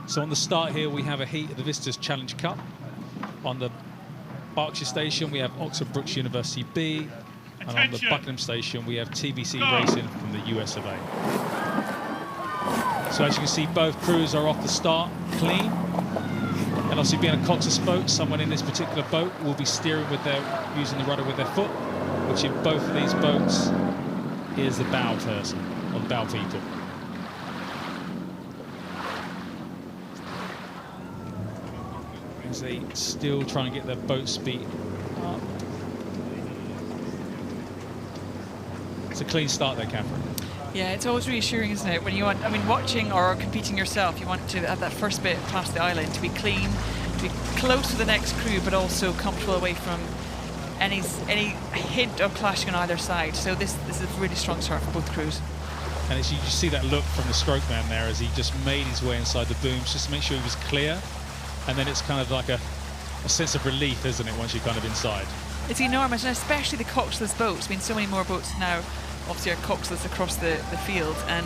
So on the start here, we have a heat of the Visitors Challenge Cup. On the Berkshire station, we have Oxford Brookes University B. And on the Buckingham station, we have TBC Racing from the US of A. So as you can see, both crews are off the start clean. And obviously being a Cox's boat, someone in this particular boat will be steering with using the rudder with their foot, which in both of these boats is the bow person, or the bow people. As they still try and get their boat speed up. It's a clean start there, Catherine. Yeah, it's always reassuring, isn't it? When you want, I mean, watching or competing yourself, you want to have that first bit past the island to be clean, to be close to the next crew, but also comfortable away from any hint of clashing on either side. So this is a really strong start for both crews. And as you just see that look from the stroke man there as he just made his way inside the booms just to make sure he was clear. And then it's kind of like a sense of relief, isn't it, once you're kind of inside? It's enormous, and especially the coxless boats. I mean, so many more boats now obviously are coxless across the field, and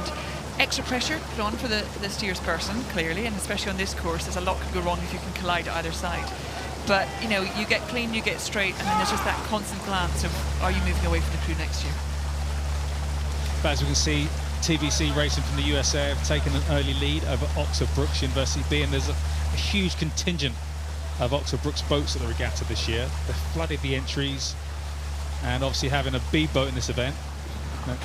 extra pressure put on for the steers person, clearly, and especially on this course, there's a lot could go wrong if you can collide either side. But, you know, you get clean, you get straight, and then there's just that constant glance of, are you moving away from the crew next to you? But as we can see, TBC Racing from the USA have taken an early lead over Oxford Brookes University B, and there's a huge contingent of Oxford Brookes boats at the regatta this year. They've flooded the entries, and obviously having a B boat in this event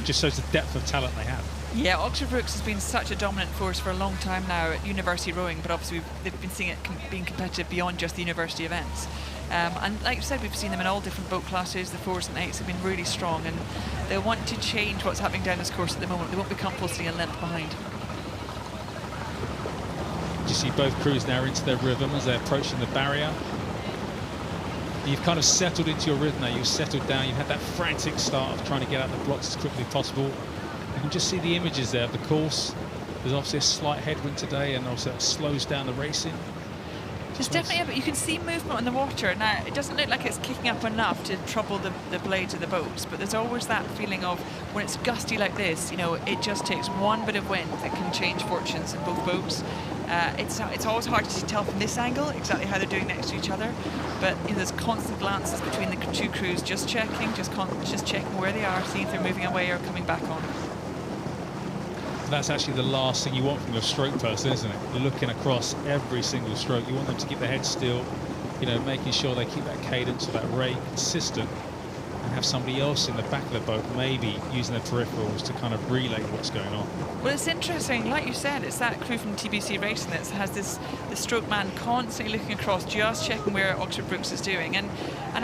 just shows the depth of talent they have. Yeah, Oxford Brookes has been such a dominant force for a long time now at university rowing, but obviously they've been seeing it being competitive beyond just the university events. And like you said, we've seen them in all different boat classes. The 4s and 8s have been really strong, and they want to change what's happening down this course at the moment. They won't be comfortable sitting a length behind. You see both crews now into their rhythm as they're approaching the barrier. You've kind of settled into your rhythm now. You've settled down. You've had that frantic start of trying to get out the blocks as quickly as possible. You can just see the images there of the course. There's obviously a slight headwind today, and also that slows down the racing. There's definitely, but you can see movement on the water. Now, it doesn't look like it's kicking up enough to trouble the blades of the boats, but there's always that feeling of when it's gusty like this, you know, it just takes one bit of wind that can change fortunes in both boats. It's always hard to tell from this angle exactly how they're doing next to each other, but you know, there's constant glances between the two crews, just checking where they are, seeing if they're moving away or coming back on. That's actually the last thing you want from your stroke person, isn't it? You're looking across every single stroke. You want them to keep their head still, you know, making sure they keep that cadence or that rate consistent, and have somebody else in the back of the boat maybe using their peripherals to kind of relay what's going on. Well, it's interesting, like you said, it's that crew from TBC Racing that has the stroke man constantly looking across, just checking where Oxford Brookes is doing. And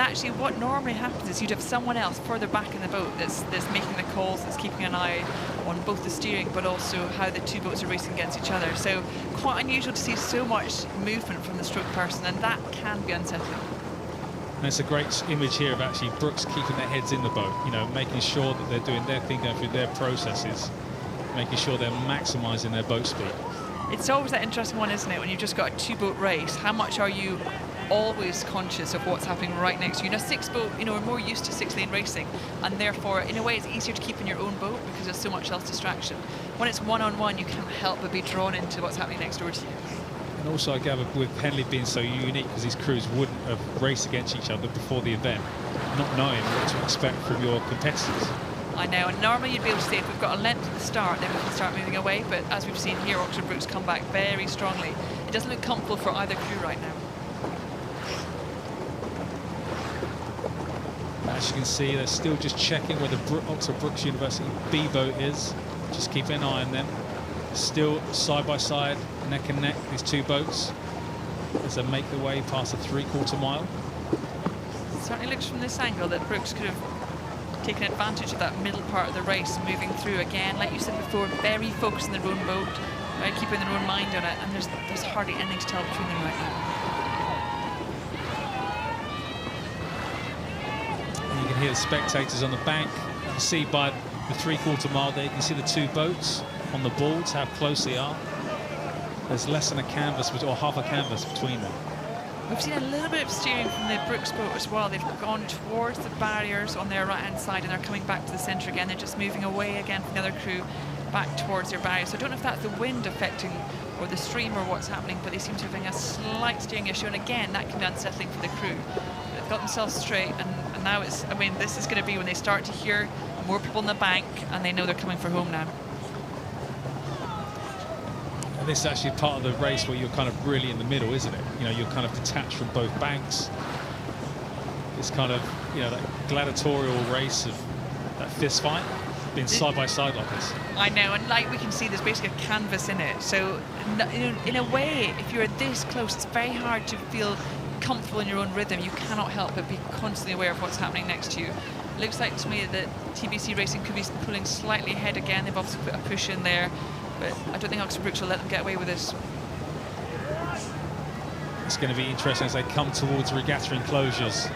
actually what normally happens is you'd have someone else further back in the boat that's making the calls, that's keeping an eye on both the steering but also how the two boats are racing against each other. So quite unusual to see so much movement from the stroke person, and that can be unsettling. And it's a great image here of actually Brookes keeping their heads in the boat, you know, making sure that they're doing their thing, going through their processes, making sure they're maximising their boat speed. It's always that interesting one, isn't it, when you've just got a two-boat race? How much are you always conscious of what's happening right next to you? Now, six-boat, you know, we're more used to six-lane racing, and therefore, in a way, it's easier to keep in your own boat because there's so much else distraction. When it's one-on-one, you can't help but be drawn into what's happening next door to you. And also, I gather, with Henley being so unique, because these crews wouldn't have raced against each other before the event, not knowing what to expect from your competitors. I know, and normally you'd be able to say if we've got a length at the start, then we can start moving away, but as we've seen here, Oxford Brookes come back very strongly. It doesn't look comfortable for either crew right now. As you can see, they're still just checking where the Oxford Brookes University B boat is. Just keeping an eye on them. Still side by side, neck and neck, these two boats, as they make their way past the 3/4 mile. It certainly looks from this angle that Brookes could have taken advantage of that middle part of the race, moving through again, like you said before, very focused on their own boat, right, keeping their own mind on it, and there's hardly anything to tell between them right now. And you can hear the spectators on the bank. You can see by the 3/4 mile there, you can see the two boats on the boards, how close they are. There's less than a canvas, or half a canvas between them. We've seen a little bit of steering from the Brookes boat as well. They've gone towards the barriers on their right-hand side, and they're coming back to the centre again. They're just moving away again from the other crew. back towards their bow. So I don't know if that's the wind affecting or the stream or what's happening, but they seem to be having a slight steering issue, and again that can be unsettling for the crew. They've got themselves straight, and now it's, I mean, this is going to be when they start to hear more people in the bank and they know they're coming for home now. And this is actually part of the race where you're kind of really in the middle, isn't it? You know, you're kind of detached from both banks. It's kind of, you know, that gladiatorial race of that fist fight, being side by side like this. I know, and like we can see, there's basically a canvas in it. So in a way, if you're this close, it's very hard to feel comfortable in your own rhythm. You cannot help but be constantly aware of what's happening next to you. It looks like to me that TBC Racing could be pulling slightly ahead again. They've obviously put a push in there, but I don't think Oxford Brookes will let them get away with this. It's going to be interesting as they come towards regatta enclosures,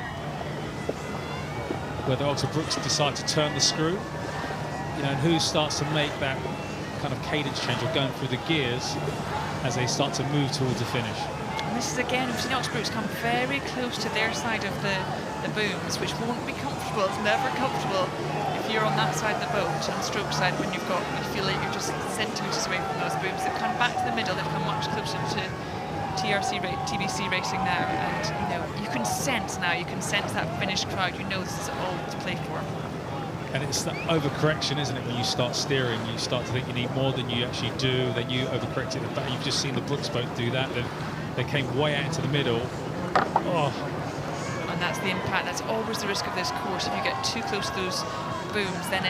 whether Oxford Brookes decide to turn the screw, you know, and who starts to make that kind of cadence change or going through the gears as they start to move towards the finish. And this is again, we've seen Oxford Brookes come very close to their side of the booms, which won't be comfortable. It's never comfortable if you're on that side of the boat, on the stroke side, when you feel like you're just centimetres away from those booms. They've come back to the middle, they've come much closer to TBC Racing now, and you know, you can sense that finished crowd. You know this is all to play for. And it's that overcorrection, isn't it? When you start steering, you start to think you need more than you actually do, then you overcorrect it. But you've just seen the Brookes boat do that. They came way out into the middle. Oh. And that's the impact. That's always the risk of this course. If you get too close to those booms, then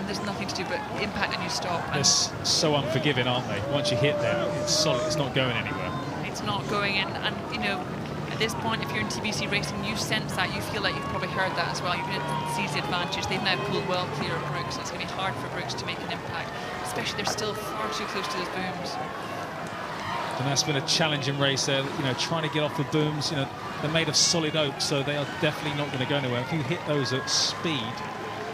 there's nothing to do but impact and you stop. They're so unforgiving, aren't they? Once you hit them, it's solid. It's not going anywhere. It's not going in, and you know, at this point, if you're in TBC Racing, you sense that. You feel like you've probably heard that as well. You're going to seize the advantage. They've now pulled well clear of Brookes. It's going to be hard for Brookes to make an impact, especially they're still far too close to those booms. And that's been a challenging race there, you know, trying to get off the booms. You know, they're made of solid oak, so they are definitely not going to go anywhere. If you hit those at speed,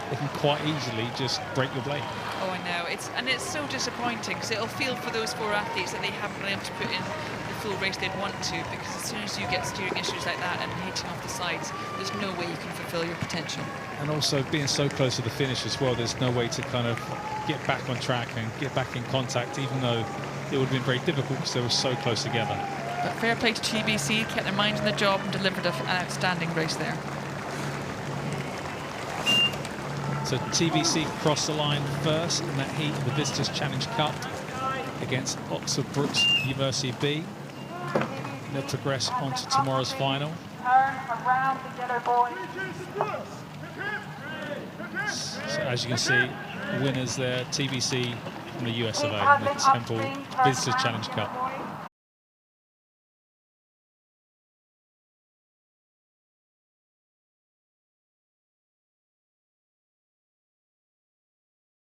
they can quite easily just break your blade. Oh, I know. It's so disappointing, because it'll feel for those four athletes that they haven't been able to put in the full race they'd want to, because as soon as you get steering issues like that and hitting off the sides, there's no way you can fulfill your potential. And also being so close to the finish as well, there's no way to kind of get back on track and get back in contact, even though it would have been very difficult because they were so close together. But fair play to TBC, kept their minds on the job and delivered an outstanding race there. So TBC crossed the line first in that heat of the Visitors Challenge Cup against Oxford Brookes University B. They'll progress on to tomorrow's final. So as you can see, winners there, TBC from the US of A in the Temple Visitors Challenge Cup.